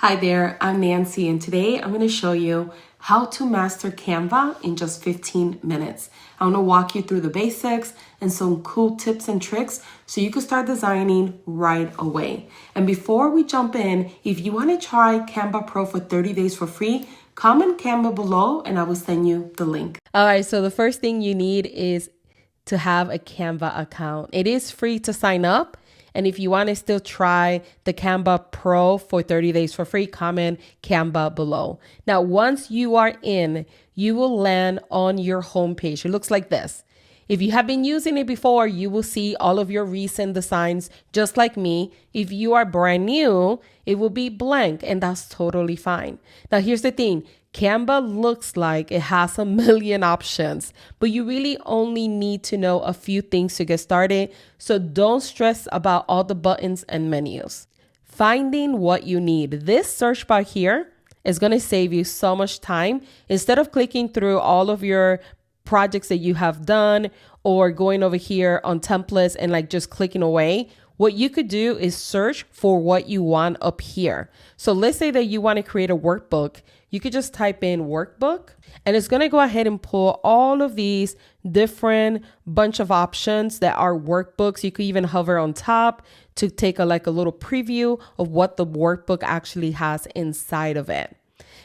Hi there, I'm Nancy, and today I'm going to show you how to master Canva in just 15 minutes. I'm going to walk you through the basics and some cool tips and tricks so you can start designing right away. And before we jump in, if you want to try Canva Pro for 30 days for free, comment Canva below and I will send you the link. All right, so the first thing you need is to have a Canva account. It is free to sign up. And if you want to still try the Canva Pro for 30 days for free, comment Canva below. Now, once you are in, you will land on your homepage. It looks like this. If you have been using it before, you will see all of your recent designs just like me. If you are brand new, it will be blank, and that's totally fine. Now, here's the thing. Canva looks like it has a million options, but you really only need to know a few things to get started. So don't stress about all the buttons and menus. Finding what you need. This search bar here is going to save you so much time. Instead of clicking through all of your projects that you have done or going over here on templates and like just clicking away, what you could do is search for what you want up here. So let's say that you want to create a workbook. You could just type in workbook and it's going to go ahead and pull all of these different bunch of options that are workbooks. You could even hover on top to take a little preview of what the workbook actually has inside of it.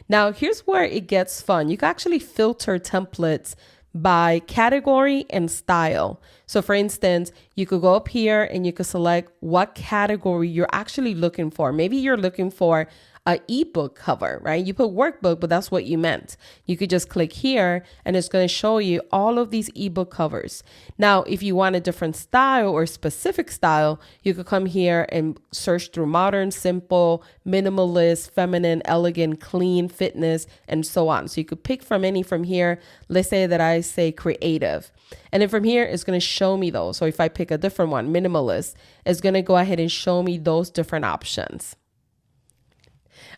Now, here's where it gets fun. You can actually filter templates by category and style. So for instance, you could go up here and you could select what category you're actually looking for. Maybe you're looking for an ebook cover, right? You put workbook, but that's what you meant. You could just click here and it's going to show you all of these ebook covers. Now, if you want a different style or specific style, you could come here and search through modern, simple, minimalist, feminine, elegant, clean, fitness, and so on. So you could pick from any from here. Let's say that I say creative. And then from here, it's going to show me those. So if I pick a different one, minimalist, it's going to go ahead and show me those different options.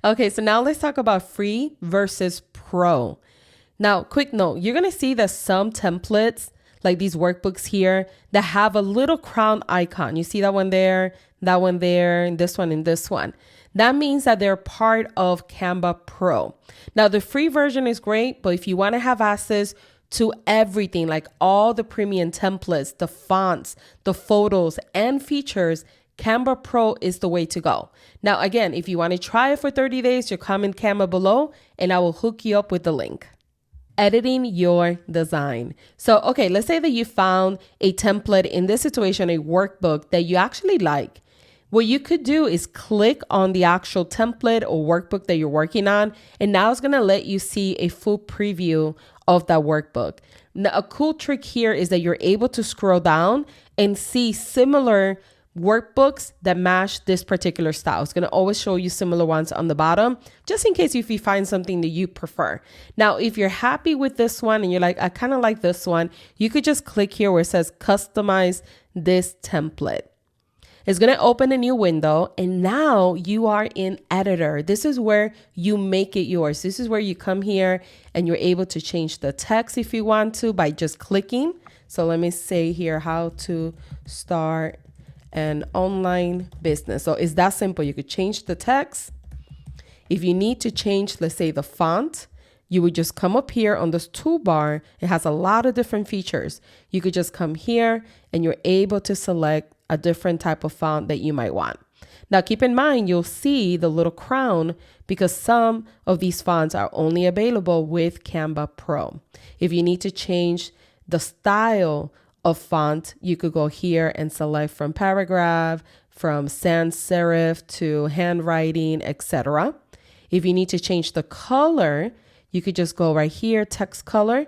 Okay, so now let's talk about free versus pro. Now, quick note, you're going to see that some templates, like these workbooks here, that have a little crown icon. You see that one there, and this one, and this one. That means that they're part of Canva Pro. Now, the free version is great, but if you want to have access to everything, like all the premium templates, the fonts, the photos, and features, Canva Pro is the way to go. Now, again, if you want to try it for 30 days, you comment Canva below and I will hook you up with the link. Editing your design. So, okay, let's say that you found a template, in this situation, a workbook that you actually like. What you could do is click on the actual template or workbook that you're working on, and now it's going to let you see a full preview of that workbook. Now, a cool trick here is that you're able to scroll down and see similar workbooks that match this particular style. It's going to always show you similar ones on the bottom, just in case if you find something that you prefer. Now, if you're happy with this one and you're like, I kind of like this one, you could just click here where it says customize this template. It's going to open a new window and now you are in editor. This is where you make it yours. This is where you come here and you're able to change the text if you want to by just clicking. So let me say here how to start an online business. So it's that simple. You could change the text. If you need to change, let's say the font, you would just come up here on this toolbar. It has a lot of different features. You could just come here and you're able to select a different type of font that you might want. Now, keep in mind, you'll see the little crown because some of these fonts are only available with Canva Pro. If you need to change the style of font, you could go here and select from paragraph, from sans serif to handwriting, etc. If you need to change the color, you could just go right here, text color,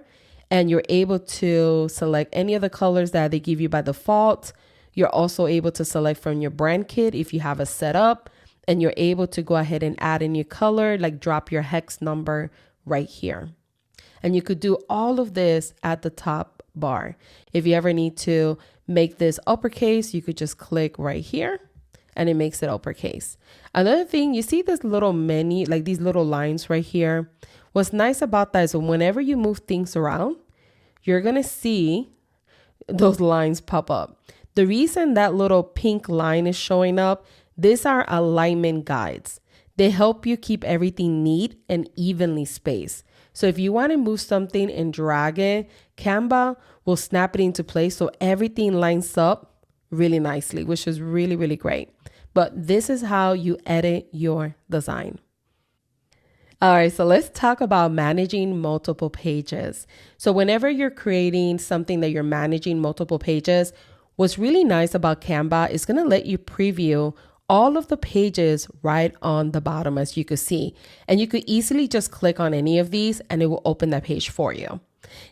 and you're able to select any of the colors that they give you by default. You're also able to select from your brand kit if you have it set up, and you're able to go ahead and add a new color, like drop your hex number right here. And you could do all of this at the top bar. If you ever need to make this uppercase, you could just click right here and it makes it uppercase. Another thing, you see this little menu, like these little lines right here. What's nice about that is whenever you move things around, you're going to see those lines pop up. The reason that little pink line is showing up, these are alignment guides. They help you keep everything neat and evenly spaced. So if you want to move something and drag it, Canva will snap it into place so everything lines up really nicely, which is really, really great. But this is how you edit your design. All right, so let's talk about managing multiple pages. So whenever you're creating something that you're managing multiple pages, what's really nice about Canva is going to let you preview all of the pages right on the bottom, as you could see. And you could easily just click on any of these and it will open that page for you.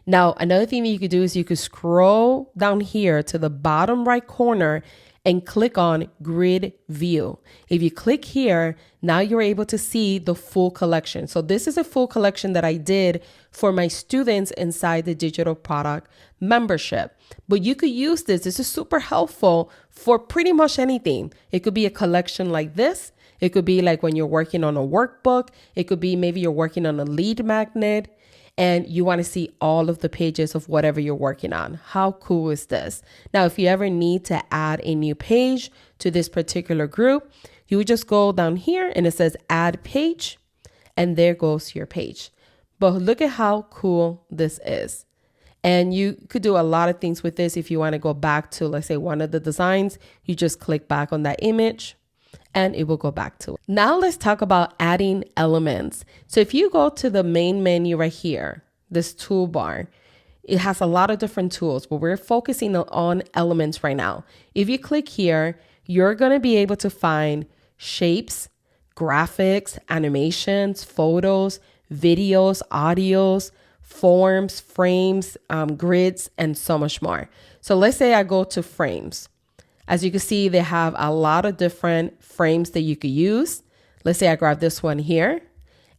Now, another thing that you could do is you could scroll down here to the bottom right corner and click on grid view. If you click here, now you're able to see the full collection. So this is a full collection that I did for my students inside the digital product membership. But you could use this. This is super helpful for pretty much anything. It could be a collection like this. It could be like when you're working on a workbook. It could be maybe you're working on a lead magnet and you want to see all of the pages of whatever you're working on. How cool is this? Now, if you ever need to add a new page to this particular group, you would just go down here and it says add page, and there goes your page. But look at how cool this is. And you could do a lot of things with this. If you want to go back to, let's say, one of the designs, you just click back on that image and it will go back to it. Now let's talk about adding elements. So if you go to the main menu right here, this toolbar, it has a lot of different tools, but we're focusing on elements right now. If you click here, you're going to be able to find shapes, graphics, animations, photos, videos, audios, forms, frames, grids, and so much more. So let's say I go to frames. As you can see, they have a lot of different frames that you could use. Let's say I grab this one here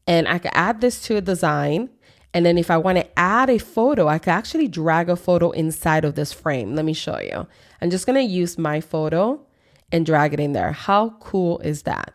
and I could add this to a design. And then if I want to add a photo, I could actually drag a photo inside of this frame. Let me show you. I'm just going to use my photo and drag it in there. How cool is that?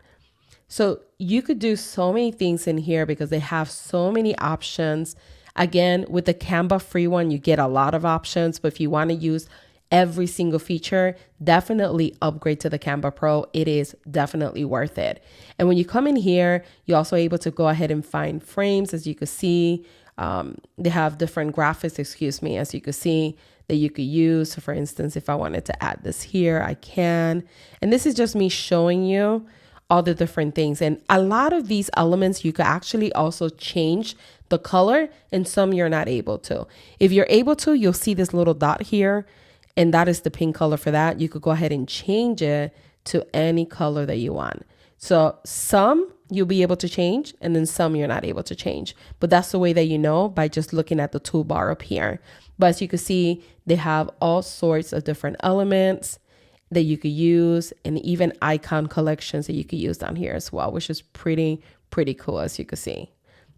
So you could do so many things in here because they have so many options. Again, with the Canva free one, you get a lot of options, but if you want to use every single feature, definitely upgrade to the Canva Pro. It is definitely worth it. And when you come in here, you're also able to go ahead and find frames. As you can see, they have different graphics, as you can see, that you could use. So for instance, if I wanted to add this here, I can. And this is just me showing you all the different things. And a lot of these elements, you could actually also change the color, and some you're not able to. If you're able to, you'll see this little dot here, and that is the pink color for that. You could go ahead and change it to any color that you want. So some you'll be able to change, and then some you're not able to change. But that's the way that you know, by just looking at the toolbar up here. But as you can see, they have all sorts of different elements that you could use, and even icon collections that you could use down here as well, which is pretty cool. As you can see,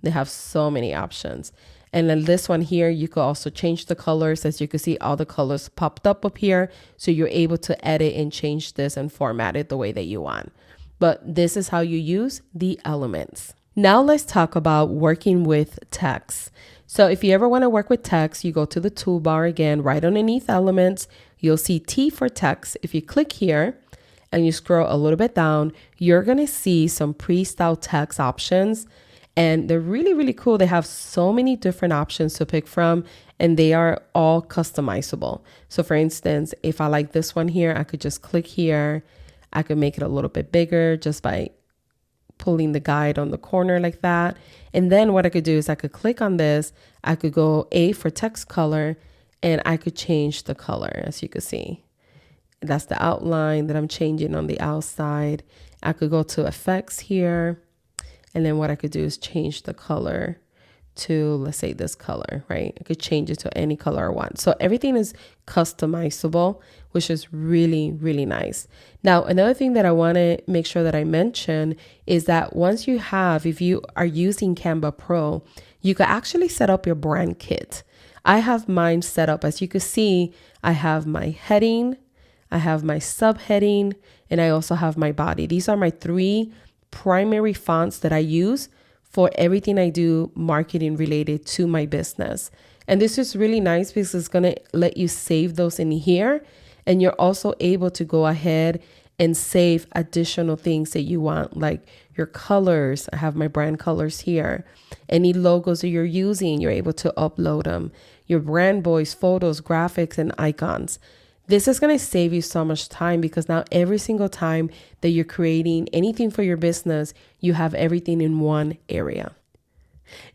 they have so many options. And then this one here, you could also change the colors. As you can see, all the colors popped up here. So you're able to edit and change this and format it the way that you want. But this is how you use the elements. Now let's talk about working with text. So if you ever want to work with text, you go to the toolbar again, right underneath elements, you'll see T for text. If you click here and you scroll a little bit down, you're going to see some pre-styled text options. And they're really cool. They have so many different options to pick from, and they are all customizable. So for instance, if I like this one here, I could just click here. I could make it a little bit bigger just by pulling the guide on the corner like that. And then what I could do is I could click on this. I could go A for text color, and I could change the color, as you can see. That's the outline that I'm changing on the outside. I could go to effects here. And then what I could do is change the color to, let's say, this color, right? I could change it to any color I want. So everything is customizable, which is really nice. Now, another thing that I want to make sure that I mention is that once you have, if you are using Canva Pro, you could actually set up your brand kit. I have mine set up. As you can see, I have my heading, I have my subheading, and I also have my body. These are my 3 primary fonts that I use for everything I do marketing related to my business. And this is really nice because it's going to let you save those in here. And you're also able to go ahead and save additional things that you want, like your colors. I have my brand colors here. Any logos that you're using, you're able to upload them. Your brand voice, photos, graphics, and icons. This is going to save you so much time because now every single time that you're creating anything for your business, you have everything in one area.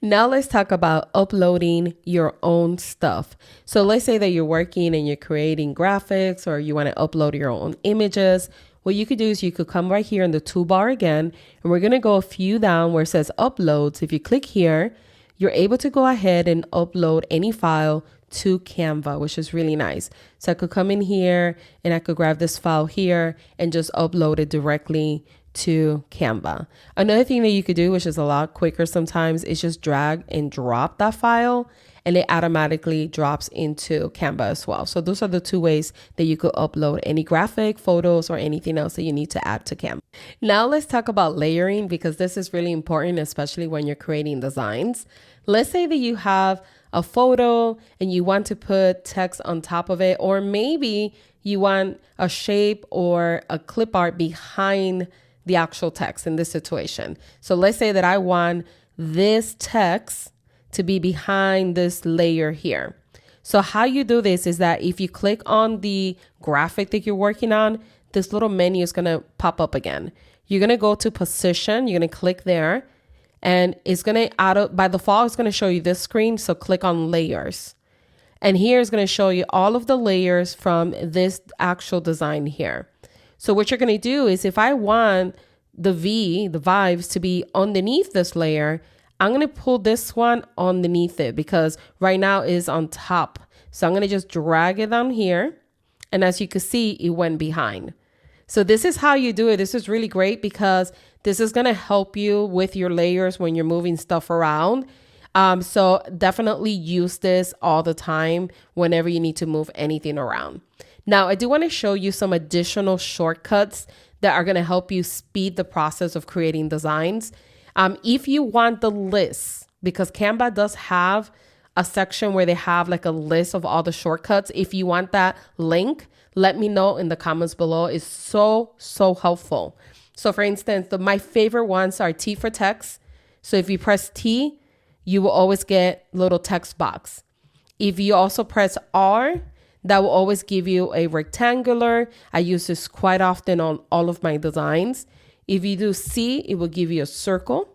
Now let's talk about uploading your own stuff. So let's say that you're working and you're creating graphics or you want to upload your own images. What you could do is you could come right here in the toolbar again, and we're going to go a few down where it says uploads. If you click here, you're able to go ahead and upload any file to Canva, which is really nice. So I could come in here and I could grab this file here and just upload it directly to Canva. Another thing that you could do, which is a lot quicker sometimes, is just drag and drop that file and it automatically drops into Canva as well. So those are the two ways that you could upload any graphic, photos, or anything else that you need to add to Canva. Now let's talk about layering, because this is really important, especially when you're creating designs. Let's say that you have a photo and you want to put text on top of it, or maybe you want a shape or a clip art behind the actual text in this situation. So let's say that I want this text to be behind this layer here. So how you do this is that if you click on the graphic that you're working on, this little menu is going to pop up again. You're going to go to position, you're going to click there, and it's going to by default, it's going to show you this screen. So click on layers. And here is going to show you all of the layers from this actual design here. So what you're going to do is if I want the vibes to be underneath this layer, I'm going to pull this one underneath it because right now it is on top. So I'm going to just drag it down here. And as you can see, it went behind. So this is how you do it. This is really great because this is going to help you with your layers when you're moving stuff around. So definitely use this all the time whenever you need to move anything around. Now, I do want to show you some additional shortcuts that are going to help you speed the process of creating designs. If you want the list, because Canva does have a section where they have like a list of all the shortcuts. If you want that link, let me know in the comments below. It's so helpful. So for instance, my favorite ones are T for text. So if you press T, you will always get little text box. If you also press R, that will always give you a rectangular. I use this quite often on all of my designs. If you do C, it will give you a circle.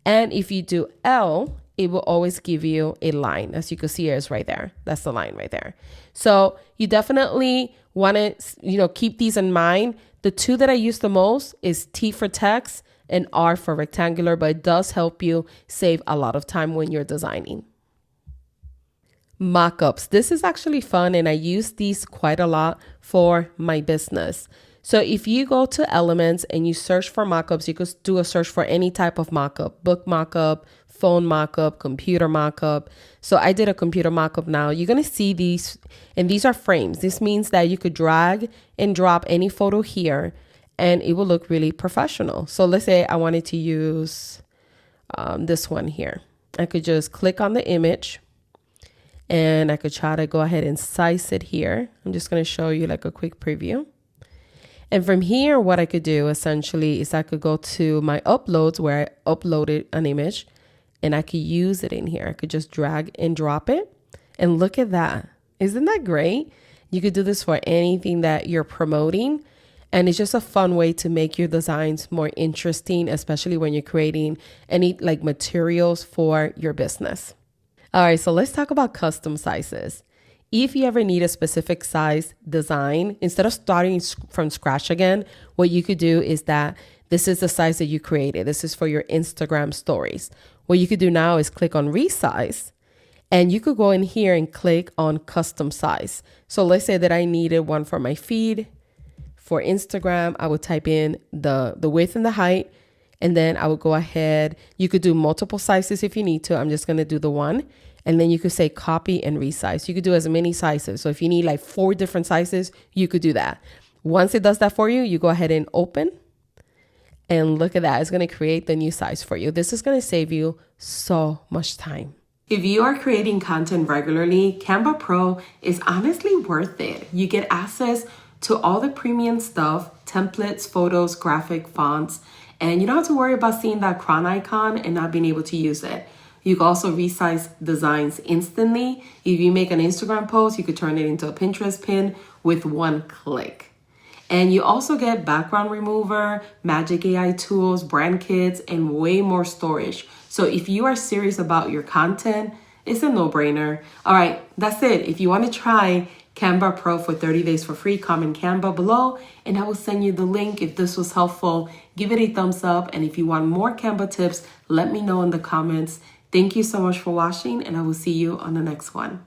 And if you do L, it will always give you a line. As you can see, it's right there. That's the line right there. So you definitely want to, keep these in mind. The two that I use the most is T for text and R for rectangular, but it does help you save a lot of time when you're designing. Mockups. This is actually fun, and I use these quite a lot for my business. So if you go to elements and you search for mockups, you could do a search for any type of mockup, book mockup, phone mockup, computer mockup. So I did a computer mockup now. You're going to see these, and these are frames. This means that you could drag and drop any photo here and it will look really professional. So let's say I wanted to use this one here. I could just click on the image and I could try to go ahead and size it here. I'm just going to show you like a quick preview. And from here, what I could do essentially is I could go to my uploads where I uploaded an image and I could use it in here. I could just drag and drop it. And look at that. Isn't that great? You could do this for anything that you're promoting. And it's just a fun way to make your designs more interesting, especially when you're creating any like materials for your business. All right, so let's talk about custom sizes. If you ever need a specific size design, instead of starting from scratch again, what you could do is that this is the size that you created. This is for your Instagram stories. What you could do now is click on resize, and you could go in here and click on custom size. So let's say that I needed one for my feed. For Instagram, I would type in the width and the height, and then I would go ahead. You could do multiple sizes if you need to. I'm just going to do the one. And then you could say copy and resize. You could do as many sizes. So if you need like 4 different sizes, you could do that. Once it does that for you, you go ahead and open. And look at that. It's going to create the new size for you. This is going to save you so much time. If you are creating content regularly, Canva Pro is honestly worth it. You get access to all the premium stuff, templates, photos, graphic, fonts, and you don't have to worry about seeing that cron icon and not being able to use it. You can also resize designs instantly. If you make an Instagram post, you could turn it into a Pinterest pin with one click. And you also get background remover, magic AI tools, brand kits, and way more storage. So if you are serious about your content, it's a no-brainer. All right, that's it. If you want to try Canva Pro for 30 days for free, comment Canva below and I will send you the link. If this was helpful, give it a thumbs up. And if you want more Canva tips, let me know in the comments. Thank you so much for watching and I will see you on the next one.